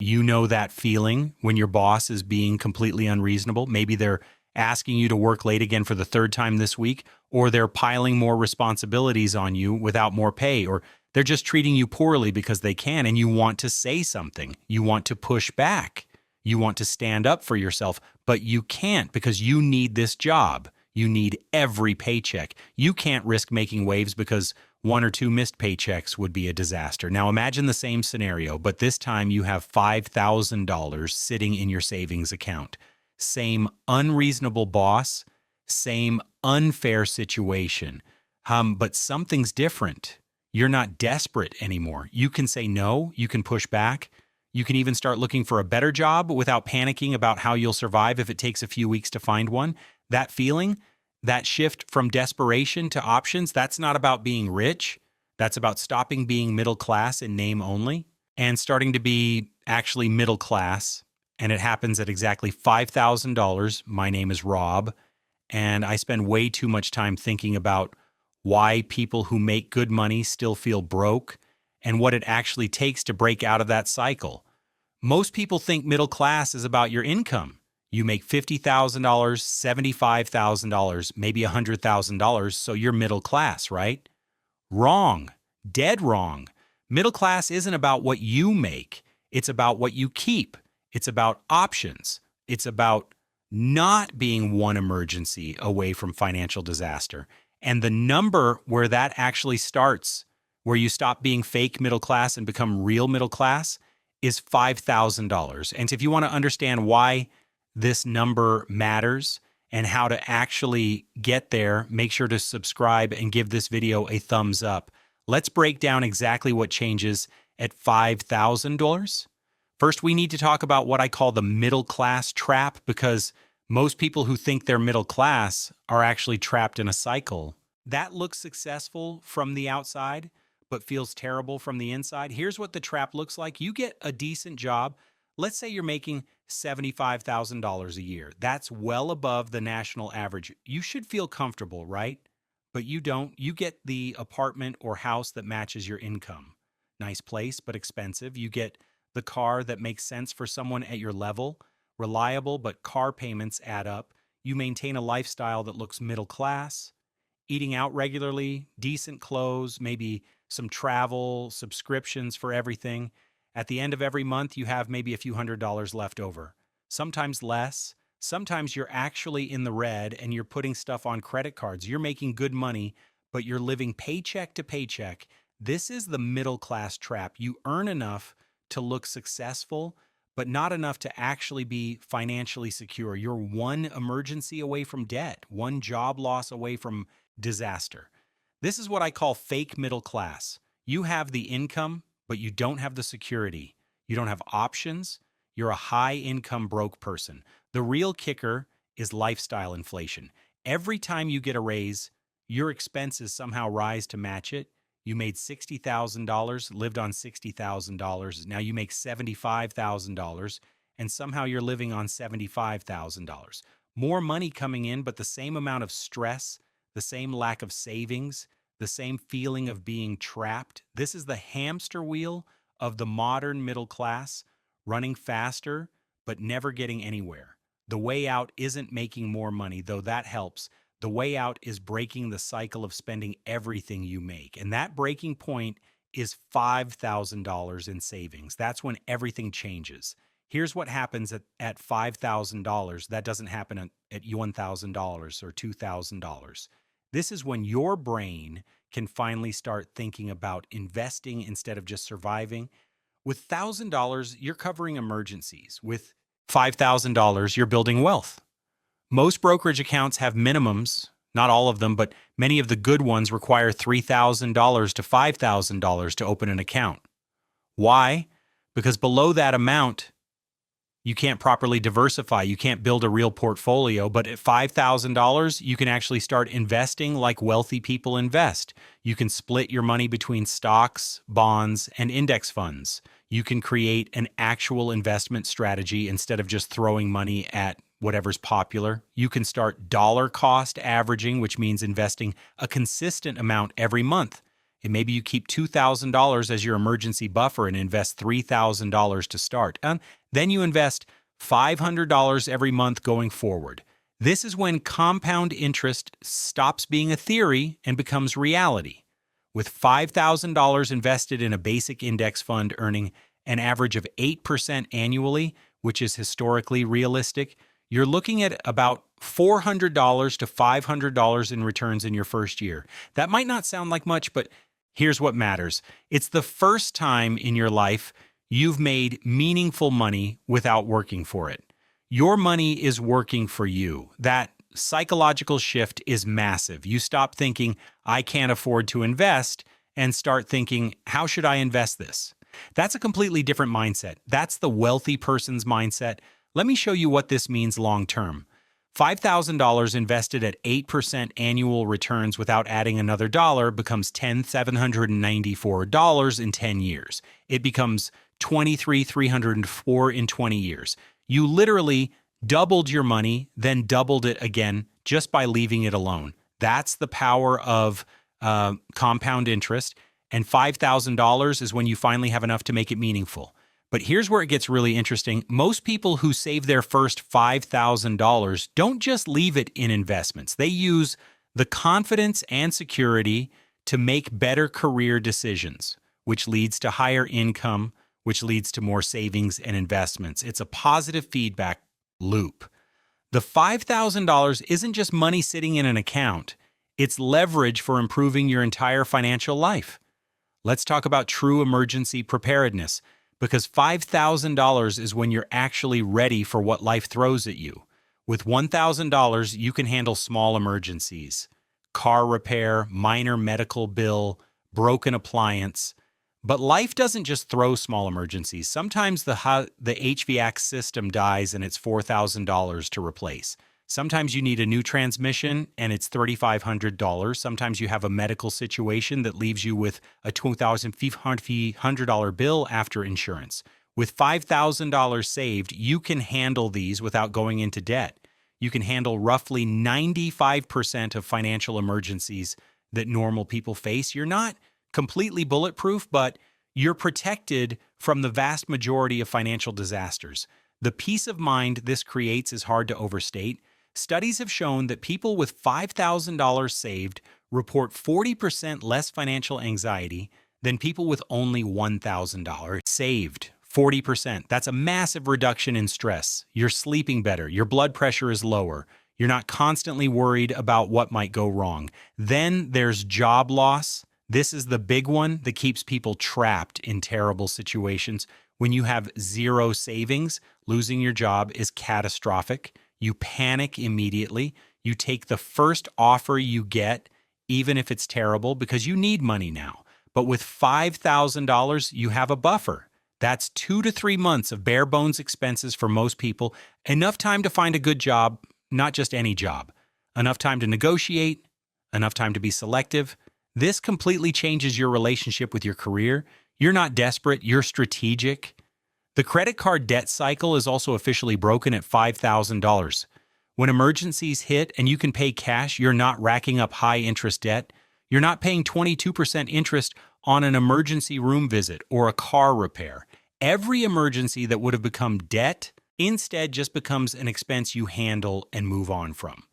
You know that feeling when your boss is being completely unreasonable. Maybe they're asking you to work late again for the third time this week, or they're piling more responsibilities on you without more pay, or they're just treating you poorly because they can, and you want to say something. You want to push back. You want to stand up for yourself, but you can't because you need this job. You need every paycheck. You can't risk making waves because one or two missed paychecks would be a disaster. Now imagine the same scenario, but this time you have $5,000 sitting in your savings account. Same unreasonable boss, same unfair situation. But something's different. You're not desperate anymore. You can say no, you can push back. You can even start looking for a better job without panicking about how you'll survive if it takes a few weeks to find one. That feeling, that shift from desperation to options, that's not about being rich. That's about stopping being middle class in name only and starting to be actually middle class. And it happens at exactly $5,000. My name is Rob, and I spend way too much time thinking about why people who make good money still feel broke and what it actually takes to break out of that cycle. Most people think middle class is about your income. You make $50,000, $75,000, maybe $100,000, so you're middle class, right? Wrong. Dead wrong. Middle class isn't about what you make. It's about what you keep. It's about options. It's about not being one emergency away from financial disaster. And the number where that actually starts, where you stop being fake middle class and become real middle class, is $5,000. And if you want to understand why this number matters and how to actually get there, make sure to subscribe and give this video a thumbs up. Let's break down exactly what changes at $5,000. First, we need to talk about what I call the middle class trap, because most people who think they're middle class are actually trapped in a cycle. That looks successful from the outside, but feels terrible from the inside. Here's what the trap looks like. You get a decent job. Let's say you're making $75,000 a year. That's well above the national average. You should feel comfortable, right? But you don't. You get the apartment or house that matches your income. Nice place, but expensive. You get the car that makes sense for someone at your level. Reliable, but car payments add up. You maintain a lifestyle that looks middle class. Eating out regularly, decent clothes, maybe some travel, subscriptions for everything. At the end of every month, you have maybe a few $100s left over. Sometimes less. Sometimes you're actually in the red and you're putting stuff on credit cards. You're making good money, but you're living paycheck to paycheck. This is the middle class trap. You earn enough to look successful, but not enough to actually be financially secure. You're one emergency away from debt, one job loss away from disaster. This is what I call fake middle class. You have the income, but you don't have the security. You don't have options. You're a high income broke person. The real kicker is lifestyle inflation. Every time you get a raise, your expenses somehow rise to match it. You made $60,000, lived on $60,000. Now you make $75,000, and somehow you're living on $75,000. More money coming in, but the same amount of stress, the same lack of savings, the same feeling of being trapped. This is the hamster wheel of the modern middle class, running faster, but never getting anywhere. The way out isn't making more money, though that helps. The way out is breaking the cycle of spending everything you make. And that breaking point is $5,000 in savings. That's when everything changes. Here's what happens at $5,000. That doesn't happen at $1,000 or $2,000. This is when your brain can finally start thinking about investing instead of just surviving. With $1,000, you're covering emergencies. With $5,000, you're building wealth. Most brokerage accounts have minimums, not all of them, but many of the good ones require $3,000 to $5,000 to open an account. Why? Because below that amount, you can't properly diversify. You can't build a real portfolio. But at $5,000, you can actually start investing like wealthy people invest. You can split your money between stocks, bonds, and index funds. You can create an actual investment strategy instead of just throwing money at whatever's popular. You can start dollar cost averaging, which means investing a consistent amount every month. And maybe you keep $2,000 as your emergency buffer and invest $3,000 to start. And then you invest $500 every month going forward. This is when compound interest stops being a theory and becomes reality. With $5,000 invested in a basic index fund earning an average of 8% annually, which is historically realistic, you're looking at about $400 to $500 in returns in your first year. That might not sound like much, but here's what matters. It's the first time in your life you've made meaningful money without working for it. Your money is working for you. That psychological shift is massive. You stop thinking, I can't afford to invest, and start thinking, how should I invest this? That's a completely different mindset. That's the wealthy person's mindset. Let me show you what this means long term. $5,000 invested at 8% annual returns without adding another dollar becomes $10,794 in 10 years. It becomes $23,304 in 20 years. You literally doubled your money, then doubled it again just by leaving it alone. That's the power of compound interest. And $5,000 is when you finally have enough to make it meaningful. But here's where it gets really interesting. Most people who save their first $5,000 don't just leave it in investments. They use the confidence and security to make better career decisions, which leads to higher income, which leads to more savings and investments. It's a positive feedback loop. The $5,000 isn't just money sitting in an account. It's leverage for improving your entire financial life. Let's talk about true emergency preparedness, because $5,000 is when you're actually ready for what life throws at you. With $1,000, you can handle small emergencies, car repair, minor medical bill, broken appliance. But life doesn't just throw small emergencies. Sometimes the HVAC system dies and it's $4,000 to replace. Sometimes you need a new transmission and it's $3,500. Sometimes you have a medical situation that leaves you with a $2,500 bill after insurance. With $5,000 saved, you can handle these without going into debt. You can handle roughly 95% of financial emergencies that normal people face. You're not completely bulletproof, but you're protected from the vast majority of financial disasters. The peace of mind this creates is hard to overstate. Studies have shown that people with $5,000 saved report 40% less financial anxiety than people with only $1,000 saved. 40%. That's a massive reduction in stress. You're sleeping better. Your blood pressure is lower. You're not constantly worried about what might go wrong. Then there's job loss. This is the big one that keeps people trapped in terrible situations. When you have zero savings, losing your job is catastrophic. You panic immediately. You take the first offer you get, even if it's terrible, because you need money now. But with $5,000, you have a buffer. That's 2 to 3 months of bare bones expenses for most people. Enough time to find a good job, not just any job. Enough time to negotiate, enough time to be selective. This completely changes your relationship with your career. You're not desperate, you're strategic. The credit card debt cycle is also officially broken at $5,000. When emergencies hit and you can pay cash, you're not racking up high interest debt. You're not paying 22% interest on an emergency room visit or a car repair. Every emergency that would have become debt instead just becomes an expense you handle and move on from.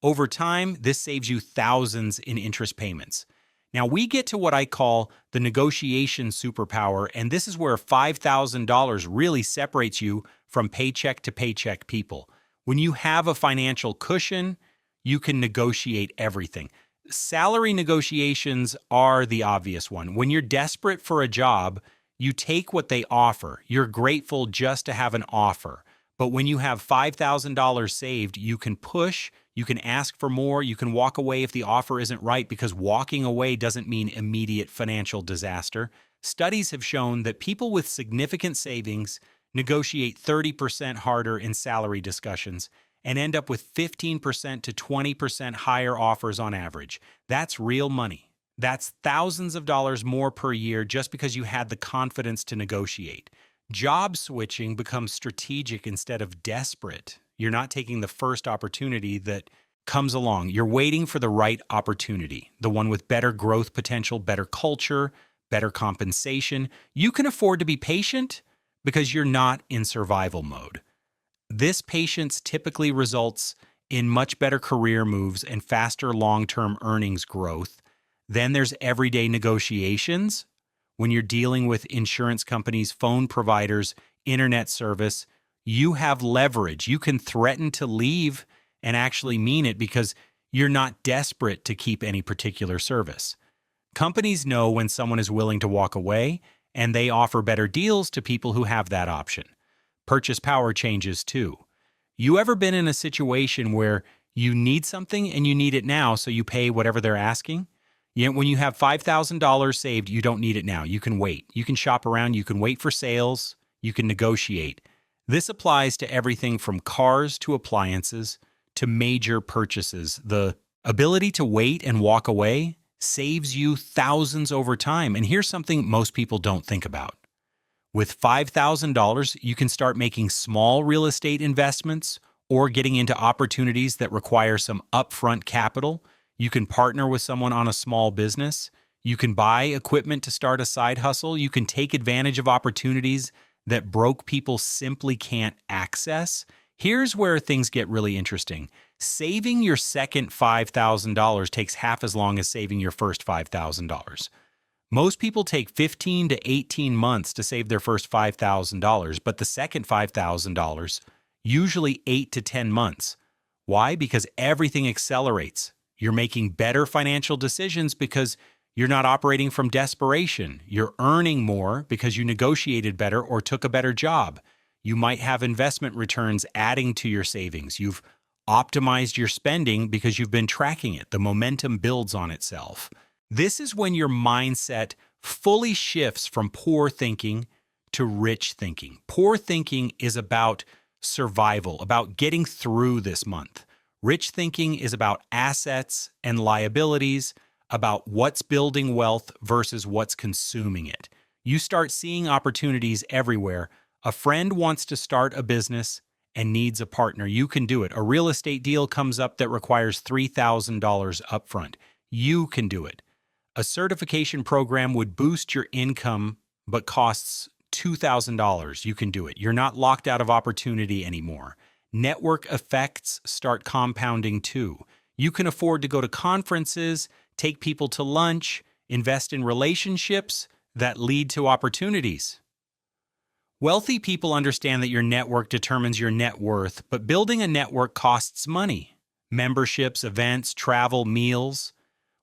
Over time, this saves you thousands in interest payments. Now we get to what I call the negotiation superpower, and this is where $5,000 really separates you from paycheck to paycheck people. When you have a financial cushion, you can negotiate everything. Salary negotiations are the obvious one. When you're desperate for a job, you take what they offer. You're grateful just to have an offer. But when you have $5,000 saved, you can push, you can ask for more, you can walk away if the offer isn't right, because walking away doesn't mean immediate financial disaster. Studies have shown that people with significant savings negotiate 30% harder in salary discussions and end up with 15% to 20% higher offers on average. That's real money. That's thousands of dollars more per year just because you had the confidence to negotiate. Job switching becomes strategic instead of desperate. You're not taking the first opportunity that comes along. You're waiting for the right opportunity, the one with better growth potential, better culture, better compensation. You can afford to be patient because you're not in survival mode. This patience typically results in much better career moves and faster long-term earnings growth. Then there's everyday negotiations. When you're dealing with insurance companies, phone providers, internet service, you have leverage. You can threaten to leave and actually mean it because you're not desperate to keep any particular service. Companies know when someone is willing to walk away, and they offer better deals to people who have that option. Purchase power changes too. You ever been in a situation where you need something and you need it now, so you pay whatever they're asking? Yet when you have $5,000 saved, you don't need it now. You can wait. You can shop around. You can wait for sales. You can negotiate. This applies to everything from cars to appliances to major purchases. The ability to wait and walk away saves you thousands over time. And here's something most people don't think about. With $5,000, you can start making small real estate investments or getting into opportunities that require some upfront capital. You can partner with someone on a small business. You can buy equipment to start a side hustle. You can take advantage of opportunities that broke people simply can't access. Here's where things get really interesting. Saving your second $5,000 takes half as long as saving your first $5,000. Most people take 15 to 18 months to save their first $5,000, but the second $5,000, usually 8 to 10 months. Why? Because everything accelerates. You're making better financial decisions because you're not operating from desperation. You're earning more because you negotiated better or took a better job. You might have investment returns adding to your savings. You've optimized your spending because you've been tracking it. The momentum builds on itself. This is when your mindset fully shifts from poor thinking to rich thinking. Poor thinking is about survival, about getting through this month. Rich thinking is about assets and liabilities, about what's building wealth versus what's consuming it. You start seeing opportunities everywhere. A friend wants to start a business and needs a partner. You can do it. A real estate deal comes up that requires $3,000 upfront. You can do it. A certification program would boost your income but costs $2,000. You can do it. You're not locked out of opportunity anymore. Network effects start compounding too. You can afford to go to conferences, take people to lunch, invest in relationships that lead to opportunities. Wealthy people understand that your network determines your net worth, but building a network costs money. Memberships, events, travel, meals.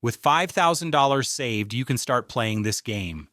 With $5,000 saved, you can start playing this game.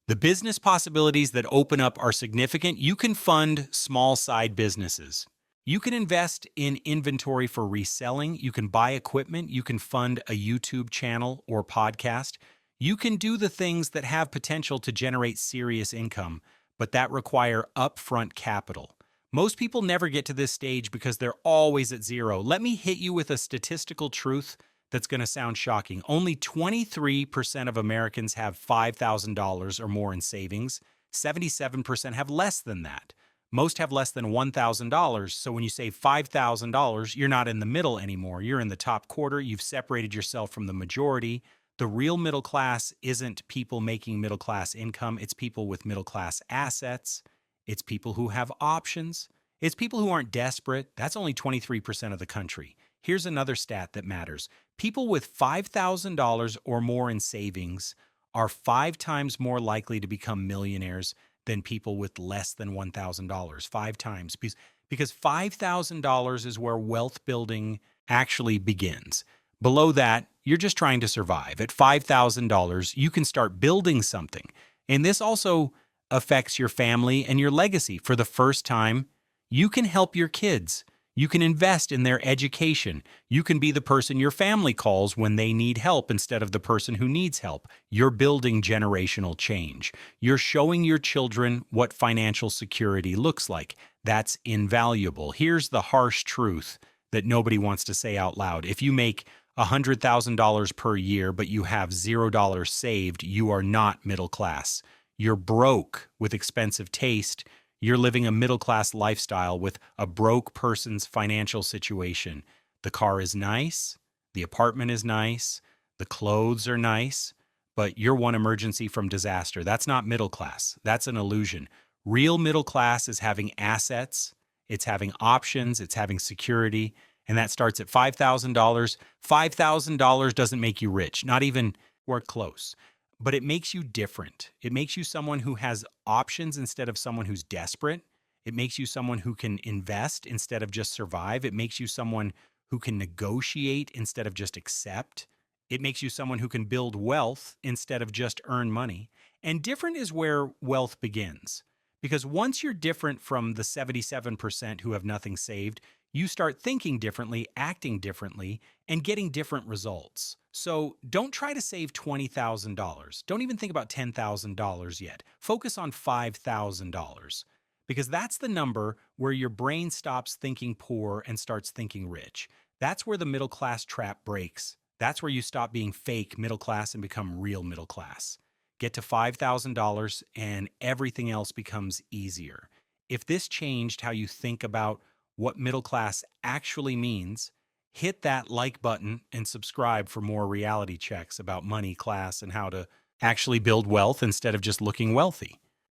The business possibilities that open up are significant. You can fund small side businesses. You can invest in inventory for reselling. You can buy equipment. You can fund a YouTube channel or podcast. You can do the things that have potential to generate serious income, but that require upfront capital. Most people never get to this stage because they're always at zero. Let me hit you with a statistical truth that's going to sound shocking. Only 23% of Americans have $5,000 or more in savings. 77% have less than that. Most have less than $1,000. So when you save $5,000, you're not in the middle anymore. You're in the top quarter. You've separated yourself from the majority. The real middle class isn't people making middle class income. It's people with middle class assets. It's people who have options. It's people who aren't desperate. That's only 23% of the country. Here's another stat that matters. People with $5,000 or more in savings are 5 times more likely to become millionaires than people with less than $1,000. 5 times. Because $5,000 is where wealth building actually begins. Below that, you're just trying to survive. At $5,000, you can start building something. And this also affects your family and your legacy. For the first time, you can help your kids. You can invest in their education. You can be the person your family calls when they need help instead of the person who needs help. You're building generational change. You're showing your children what financial security looks like. That's invaluable. Here's the harsh truth that nobody wants to say out loud. If you make $100,000 per year, but you have $0 saved, you are not middle class. You're broke with expensive taste. You're living a middle-class lifestyle with a broke person's financial situation. The car is nice, the apartment is nice, the clothes are nice, but you're one emergency from disaster. That's not middle class. That's an illusion. Real middle class is having assets, it's having options, it's having security, and that starts at $5,000. $5,000 doesn't make you rich, not even or close, but it makes you different. It makes you someone who has options instead of someone who's desperate. It makes you someone who can invest instead of just survive. It makes you someone who can negotiate instead of just accept. It makes you someone who can build wealth instead of just earn money. And different is where wealth begins. Because once you're different from the 77% who have nothing saved, you start thinking differently, acting differently, and getting different results. So don't try to save $20,000. Don't even think about $10,000 yet. Focus on $5,000 because that's the number where your brain stops thinking poor and starts thinking rich. That's where the middle class trap breaks. That's where you stop being fake middle class and become real middle class. Get to $5,000 and everything else becomes easier. If this changed how you think about what middle class actually means, hit that like button and subscribe for more reality checks about money, class, and how to actually build wealth instead of just looking wealthy.